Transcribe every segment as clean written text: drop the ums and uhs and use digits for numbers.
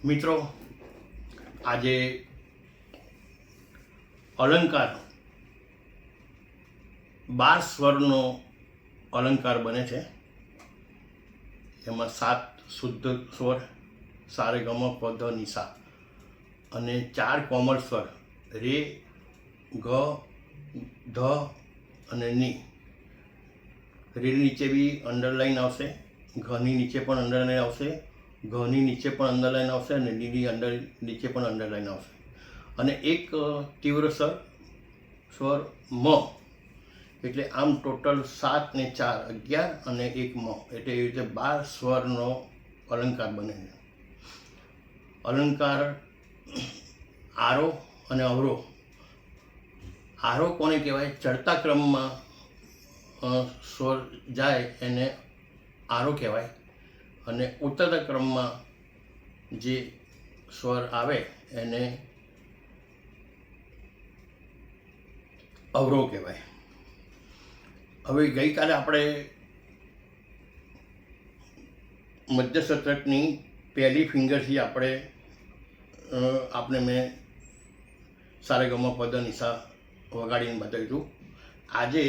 મિત્રો, આજે અલંકાર 12 સ્વરનો અલંકાર બને છે. એમાં 7 શુદ્ધ સ્વર સારે ગમ પ ધ નિ સા અને 4 કોમળ સ્વર રે, ગ, ધ અને ની. રે નીચે બી અંડરલાઈન આવશે, ઘની નીચે પણ અંડરલાઈન આવશે, ઘની નીચે પણ અંડરલાઈન આવશે અને નીની નીચે પણ અંડરલાઈન આવશે. અને એક તીવ્ર સ્વર મ, એટલે આમ ટોટલ 7 ને 4 11 અને એક મ, એટલે એવી રીતે 12 સ્વરનો અલંકાર બને છે. અલંકાર આરોહ અને અવરોહ. આરોહ કોને કહેવાય? ચડતા ક્રમમાં સ્વર જાય એને આરોહ કહેવાય, અને ઉતરતા ક્રમમાં જે સ્વર આવે એને અવરોહ કહેવાય. હવે ગઈકાલે આપણે મધ્ય શતકની પહેલી ફિંગરથી આપણે મેં સારે ગમ પ ધ નિ સા વગાડીને બતાવ્યું હતું. આજે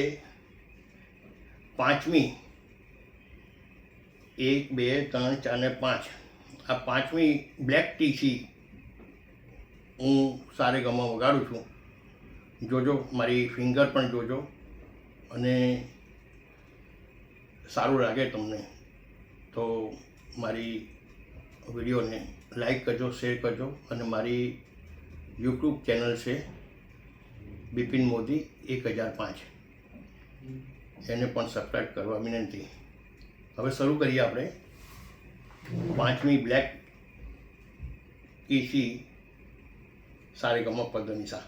5મી 1 2 3 4 ને 5 આ 5મી બ્લેક ટીથી હું સારે ગમ વગાડું છું. જોજો, મારી ફિંગર પણ જોજો, અને સારું લાગે તમને તો મારી વિડીયોને લાઈક કરજો, શેર કરજો, અને મારી યુટ્યુબ ચેનલ છે બિપિન મોદી 1005, એને પણ સબસ્ક્રાઈબ કરવા વિનંતી. હવે શરૂ કરીએ આપણે 5મી બ્લેક કીથી સારે ગમ પ ધ નિ સા.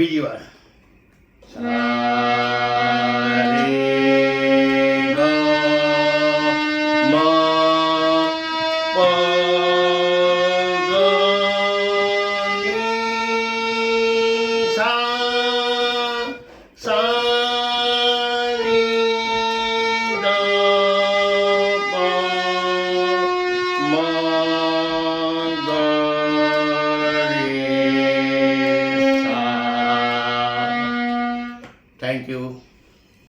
બીજી વાર Thank you.